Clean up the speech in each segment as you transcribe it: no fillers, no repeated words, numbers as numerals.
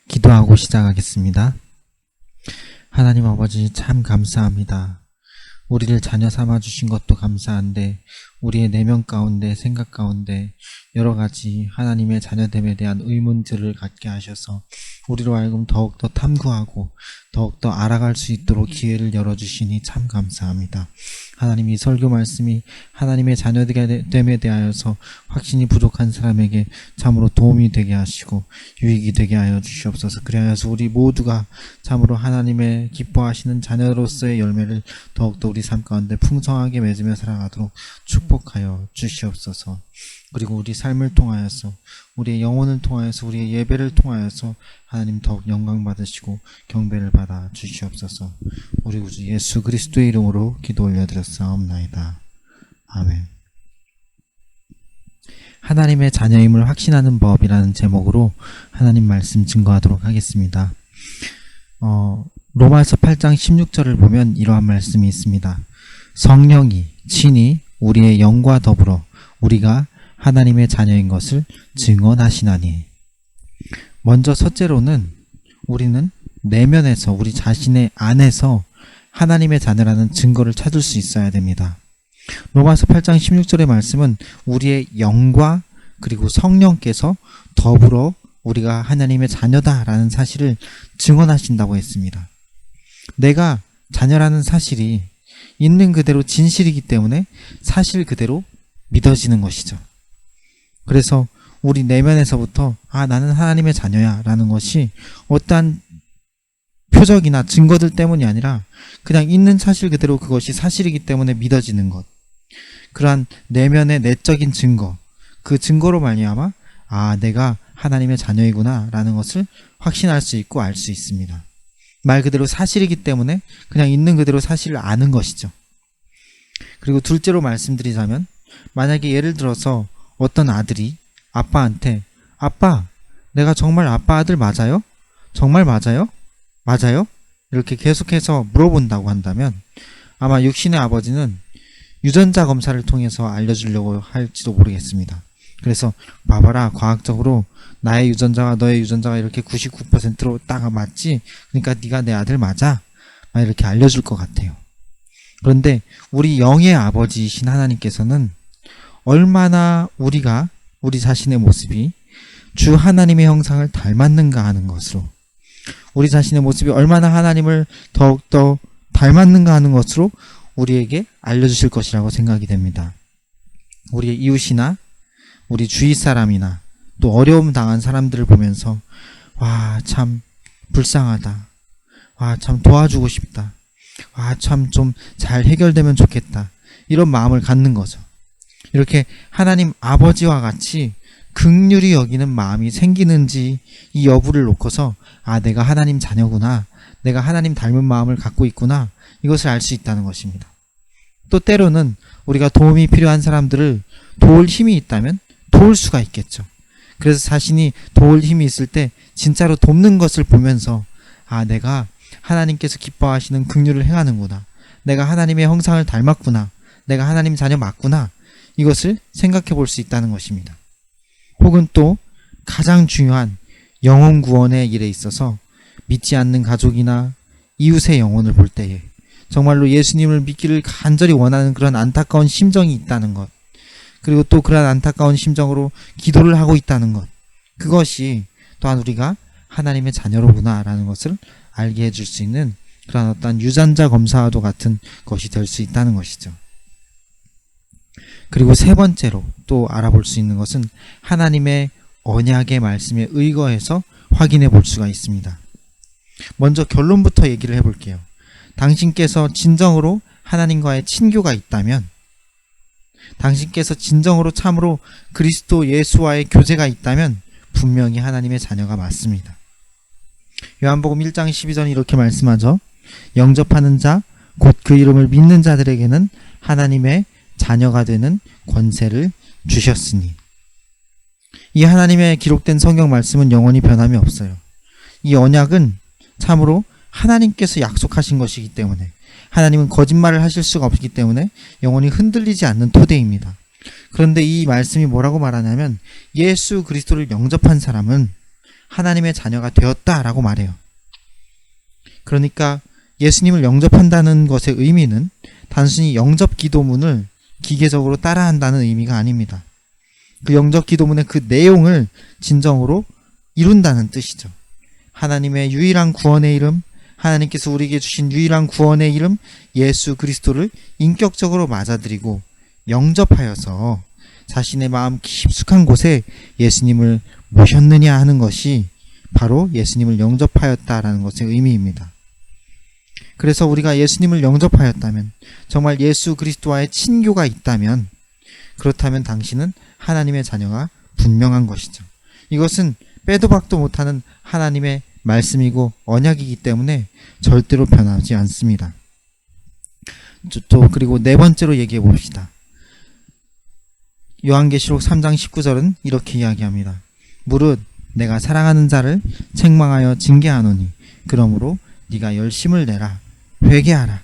기도하고 시작하겠습니다. 하나님 아버지 참 감사합니다. 우리를 자녀 삼아주신 것도 감사한데 우리의 내면 가운데 생각 가운데 여러가지 하나님의 자녀됨에 대한 의문들을 갖게 하셔서 우리로 하여금 더욱더 탐구하고 더욱더 알아갈 수 있도록 기회를 열어주시니 참 감사합니다. 하나님, 이 설교 말씀이 하나님의 자녀됨에 대하여서 확신이 부족한 사람에게 참으로 도움이 되게 하시고 유익이 되게 하여 주시옵소서. 그리하여서 우리 모두가 참으로 하나님의 기뻐하시는 자녀로서의 열매를 더욱더 우리 삶 가운데 풍성하게 맺으며 살아가도록 축복하여 주시옵소서. 그리고 우리 삶을 통하여서 우리의 영혼을 통하여서 우리의 예배를 통하여서 하나님 더욱 영광 받으시고 경배를 받아 주시옵소서. 우리 구주 예수 그리스도의 이름으로 기도 올려드렸사옵나이다. 아멘. 하나님의 자녀임을 확신하는 법이라는 제목으로 하나님 말씀 증거하도록 하겠습니다. 로마서 8장 16절을 보면 이러한 말씀이 있습니다. 성령이 친히 우리의 영과 더불어 우리가 하나님의 자녀인 것을 증언하시나니. 먼저 첫째로는 우리는 내면에서 우리 자신의 안에서 하나님의 자녀라는 증거를 찾을 수 있어야 됩니다. 로마서 8장 16절의 말씀은 우리의 영과 그리고 성령께서 더불어 우리가 하나님의 자녀다라는 사실을 증언하신다고 했습니다. 내가 자녀라는 사실이 있는 그대로 진실이기 때문에 사실 그대로 믿어지는 것이죠. 그래서 우리 내면에서부터 나는 하나님의 자녀야 라는 것이 어떠한 표적이나 증거들 때문이 아니라 그냥 있는 사실 그대로 그것이 사실이기 때문에 믿어지는 것, 그러한 내면의 내적인 증거, 그 증거로 말미암아 내가 하나님의 자녀이구나 라는 것을 확신할 수 있고 알 수 있습니다. 말 그대로 사실이기 때문에 그냥 있는 그대로 사실을 아는 것이죠. 그리고 둘째로 말씀드리자면, 만약에 예를 들어서 어떤 아들이 아빠한테 아빠, 내가 정말 아빠 아들 맞아요? 정말 맞아요? 맞아요? 이렇게 계속해서 물어본다고 한다면 아마 육신의 아버지는 유전자 검사를 통해서 알려주려고 할지도 모르겠습니다. 그래서 봐봐라, 과학적으로 나의 유전자와 너의 유전자가 이렇게 99%로 딱 맞지? 그러니까 네가 내 아들 맞아? 이렇게 알려줄 것 같아요. 그런데 우리 영의 아버지이신 하나님께서는 얼마나 우리 자신의 모습이 주 하나님의 형상을 닮았는가 하는 것으로, 우리 자신의 모습이 얼마나 하나님을 더욱더 닮았는가 하는 것으로 우리에게 알려주실 것이라고 생각이 됩니다. 우리의 이웃이나 우리 주위 사람이나 또 어려움 당한 사람들을 보면서 참 불쌍하다, 참 도와주고 싶다, 참 좀 잘 해결되면 좋겠다, 이런 마음을 갖는 거죠. 이렇게 하나님 아버지와 같이 긍휼히 여기는 마음이 생기는지 이 여부를 놓고서 내가 하나님 자녀구나, 내가 하나님 닮은 마음을 갖고 있구나, 이것을 알 수 있다는 것입니다. 또 때로는 우리가 도움이 필요한 사람들을 도울 힘이 있다면 도울 수가 있겠죠. 그래서 자신이 도울 힘이 있을 때 진짜로 돕는 것을 보면서 내가 하나님께서 기뻐하시는 긍휼을 행하는구나, 내가 하나님의 형상을 닮았구나, 내가 하나님 자녀 맞구나, 이것을 생각해 볼 수 있다는 것입니다. 혹은 또 가장 중요한 영혼 구원의 일에 있어서 믿지 않는 가족이나 이웃의 영혼을 볼 때에 정말로 예수님을 믿기를 간절히 원하는 그런 안타까운 심정이 있다는 것, 그리고 또 그런 안타까운 심정으로 기도를 하고 있다는 것, 그것이 또한 우리가 하나님의 자녀로구나 라는 것을 알게 해줄 수 있는 그런 어떤 유전자 검사와도 같은 것이 될 수 있다는 것이죠. 그리고 세 번째로 또 알아볼 수 있는 것은 하나님의 언약의 말씀에 의거해서 확인해 볼 수가 있습니다. 먼저 결론부터 얘기를 해볼게요. 당신께서 진정으로 하나님과의 친교가 있다면, 당신께서 진정으로 참으로 그리스도 예수와의 교제가 있다면 분명히 하나님의 자녀가 맞습니다. 요한복음 1장 12절은 이렇게 말씀하죠. 영접하는 자, 곧 그 이름을 믿는 자들에게는 하나님의 자녀가 되는 권세를 주셨으니. 이 하나님의 기록된 성경 말씀은 영원히 변함이 없어요. 이 언약은 참으로 하나님께서 약속하신 것이기 때문에, 하나님은 거짓말을 하실 수가 없기 때문에 영원히 흔들리지 않는 토대입니다. 그런데 이 말씀이 뭐라고 말하냐면 예수 그리스도를 영접한 사람은 하나님의 자녀가 되었다라고 말해요. 그러니까 예수님을 영접한다는 것의 의미는 단순히 영접 기도문을 기계적으로 따라한다는 의미가 아닙니다. 그 영접 기도문의 그 내용을 진정으로 이룬다는 뜻이죠. 하나님의 유일한 구원의 이름, 하나님께서 우리에게 주신 유일한 구원의 이름 예수 그리스도를 인격적으로 맞아들이고 영접하여서 자신의 마음 깊숙한 곳에 예수님을 모셨느냐 하는 것이 바로 예수님을 영접하였다라는 것의 의미입니다. 그래서 우리가 예수님을 영접하였다면, 정말 예수 그리스도와의 친교가 있다면, 그렇다면 당신은 하나님의 자녀가 분명한 것이죠. 이것은 빼도 박도 못하는 하나님의 말씀이고 언약이기 때문에 절대로 변하지 않습니다. 또 그리고 네 번째로 얘기해 봅시다. 요한계시록 3장 19절은 이렇게 이야기합니다. 무릇 내가 사랑하는 자를 책망하여 징계하노니 그러므로 네가 열심을 내라 회개하라.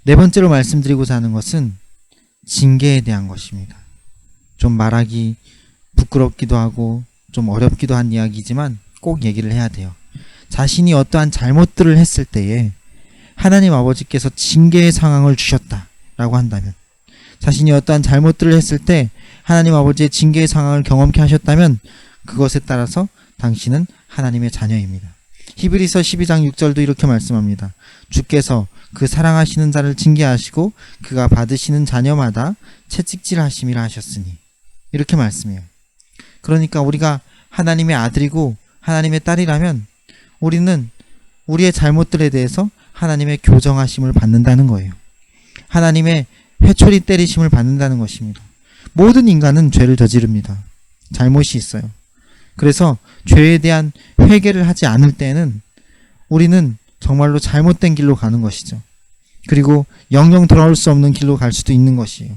네 번째로 말씀드리고자 하는 것은 징계에 대한 것입니다. 좀 말하기 부끄럽기도 하고 좀 어렵기도 한 이야기지만 꼭 얘기를 해야 돼요. 자신이 어떠한 잘못들을 했을 때에 하나님 아버지께서 징계의 상황을 주셨다라고 한다면, 자신이 어떠한 잘못들을 했을 때 하나님 아버지의 징계의 상황을 경험케 하셨다면 그것에 따라서 당신은 하나님의 자녀입니다. 히브리서 12장 6절도 이렇게 말씀합니다. 주께서 그 사랑하시는 자를 징계하시고 그가 받으시는 자녀마다 채찍질하심이라 하셨으니, 이렇게 말씀해요. 그러니까 우리가 하나님의 아들이고 하나님의 딸이라면 우리는 우리의 잘못들에 대해서 하나님의 교정하심을 받는다는 거예요. 하나님의 회초리 때리심을 받는다는 것입니다. 모든 인간은 죄를 저지릅니다. 잘못이 있어요. 그래서 죄에 대한 회개를 하지 않을 때에는 우리는 정말로 잘못된 길로 가는 것이죠. 그리고 영영 돌아올 수 없는 길로 갈 수도 있는 것이에요.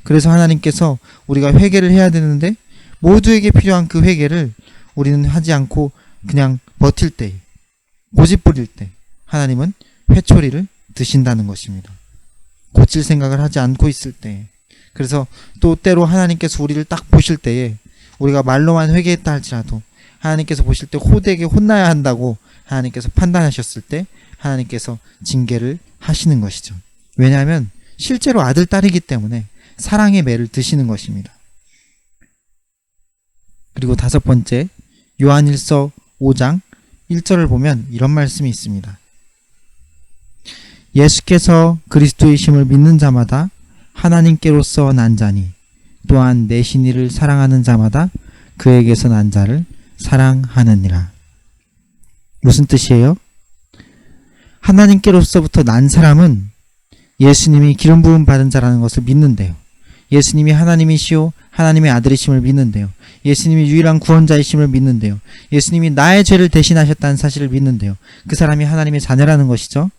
그래서 하나님께서 우리가 회개를 해야 되는데 모두에게 필요한 그 회개를 우리는 하지 않고 그냥 버틸 때, 고집 부릴 때 하나님은 회초리를 드신다는 것입니다. 고칠 생각을 하지 않고 있을 때, 그래서 또 때로 하나님께서 우리를 딱 보실 때에 우리가 말로만 회개했다 할지라도 하나님께서 보실 때 호되게 혼나야 한다고 하나님께서 판단하셨을 때 하나님께서 징계를 하시는 것이죠. 왜냐하면 실제로 아들, 딸이기 때문에 사랑의 매를 드시는 것입니다. 그리고 다섯 번째, 요한일서 5장 1절을 보면 이런 말씀이 있습니다. 예수께서 그리스도이심을 믿는 자마다 하나님께로서 난 자니 또한 내신 이를 사랑하는 자마다 그에게서 난 자를 사랑하느니라. 무슨 뜻이에요? 하나님께로서부터 난 사람은 예수님이 기름 부음 받은 자라는 것을 믿는데요. 예수님이 하나님이시오 하나님의 아들이심을 믿는데요. 예수님이 유일한 구원자이심을 믿는데요. 예수님이 나의 죄를 대신하셨다는 사실을 믿는데요. 그 사람이 하나님의 자녀라는 것이죠.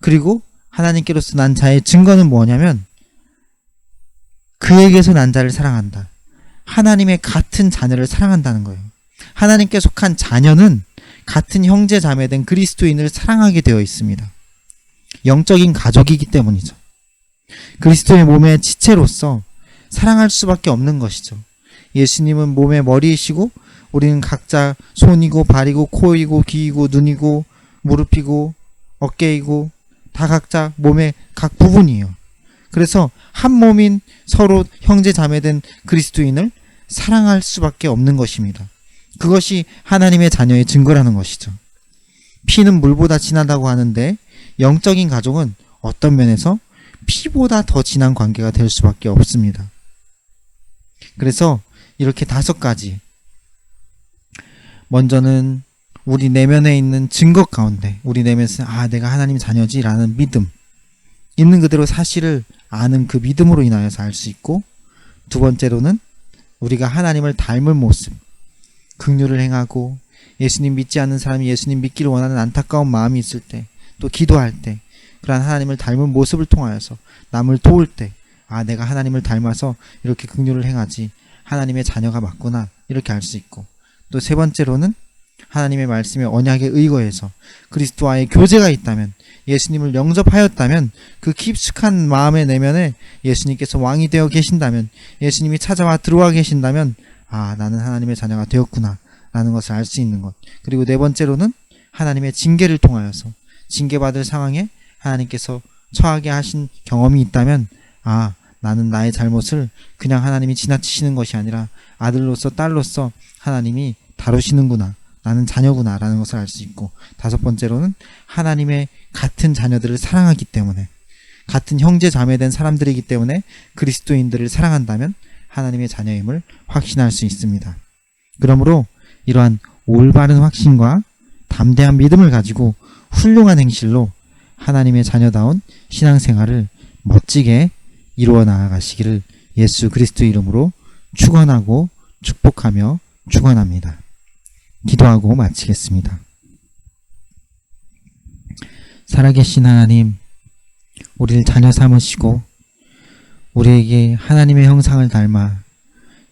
그리고 하나님께로서 난 자의 증거는 뭐냐면 그에게서 난 자를 사랑한다. 하나님의 같은 자녀를 사랑한다는 거예요. 하나님께 속한 자녀는 같은 형제 자매된 그리스도인을 사랑하게 되어 있습니다. 영적인 가족이기 때문이죠. 그리스도의 몸의 지체로서 사랑할 수밖에 없는 것이죠. 예수님은 몸의 머리이시고 우리는 각자 손이고 발이고 코이고 귀이고 눈이고 무릎이고 어깨이고 다 각자 몸의 각 부분이에요. 그래서 한 몸인 서로 형제 자매된 그리스도인을 사랑할 수밖에 없는 것입니다. 그것이 하나님의 자녀의 증거라는 것이죠. 피는 물보다 진하다고 하는데 영적인 가족은 어떤 면에서 피보다 더 진한 관계가 될 수밖에 없습니다. 그래서 이렇게 다섯 가지, 먼저는 우리 내면에 있는 증거 가운데 우리 내면에서 내가 하나님 자녀지 라는 믿음, 있는 그대로 사실을 아는 그 믿음으로 인하여서 알 수 있고, 두 번째로는 우리가 하나님을 닮을 모습, 긍휼을 행하고 예수님 믿지 않는 사람이 예수님 믿기를 원하는 안타까운 마음이 있을 때, 또 기도할 때 그러한 하나님을 닮은 모습을 통하여서 남을 도울 때 내가 하나님을 닮아서 이렇게 긍휼을 행하지, 하나님의 자녀가 맞구나, 이렇게 알 수 있고, 또 세 번째로는 하나님의 말씀의 언약에 의거해서 그리스도와의 교제가 있다면, 예수님을 영접하였다면, 그 깊숙한 마음의 내면에 예수님께서 왕이 되어 계신다면, 예수님이 찾아와 들어와 계신다면 아, 나는 하나님의 자녀가 되었구나 라는 것을 알 수 있는 것. 그리고 네 번째로는 하나님의 징계를 통하여서 징계받을 상황에 하나님께서 처하게 하신 경험이 있다면, 아, 나는 나의 잘못을 그냥 하나님이 지나치시는 것이 아니라 아들로서 딸로서 하나님이 다루시는구나, 나는 자녀구나 라는 것을 알 수 있고, 다섯 번째로는 하나님의 같은 자녀들을 사랑하기 때문에, 같은 형제 자매된 사람들이기 때문에 그리스도인들을 사랑한다면 하나님의 자녀임을 확신할 수 있습니다. 그러므로 이러한 올바른 확신과 담대한 믿음을 가지고 훌륭한 행실로 하나님의 자녀다운 신앙생활을 멋지게 이루어 나아가시기를 예수 그리스도의 이름으로 축원하고 축복하며 축원합니다. 기도하고 마치겠습니다. 살아계신 하나님, 우리를 자녀 삼으시고 우리에게 하나님의 형상을 닮아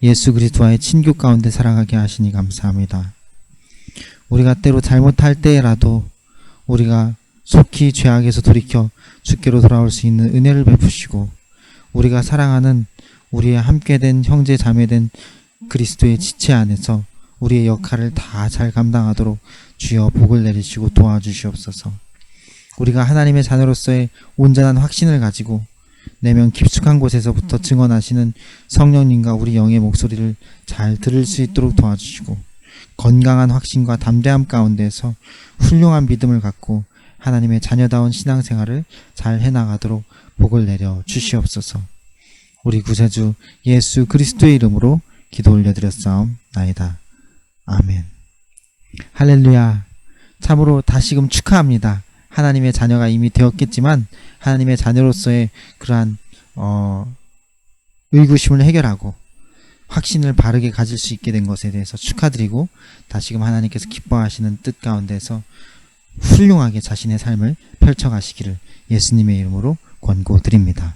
예수 그리스도와의 친교 가운데 살아가게 하시니 감사합니다. 우리가 때로 잘못할 때라도 우리가 속히 죄악에서 돌이켜 주께로 돌아올 수 있는 은혜를 베푸시고, 우리가 사랑하는 우리의 함께된 형제 자매된 그리스도의 지체 안에서 우리의 역할을 다 잘 감당하도록 주여 복을 내리시고 도와주시옵소서. 우리가 하나님의 자녀로서의 온전한 확신을 가지고 내면 깊숙한 곳에서부터 증언하시는 성령님과 우리 영의 목소리를 잘 들을 수 있도록 도와주시고, 건강한 확신과 담대함 가운데서 훌륭한 믿음을 갖고 하나님의 자녀다운 신앙생활을 잘 해나가도록 복을 내려 주시옵소서. 우리 구세주 예수 그리스도의 이름으로 기도 올려드렸사옵나이다. 아멘. 할렐루야. 참으로 다시금 축하합니다. 하나님의 자녀가 이미 되었겠지만 하나님의 자녀로서의 그러한 의구심을 해결하고 확신을 바르게 가질 수 있게 된 것에 대해서 축하드리고, 다시금 하나님께서 기뻐하시는 뜻 가운데서 훌륭하게 자신의 삶을 펼쳐가시기를 예수님의 이름으로 권고드립니다.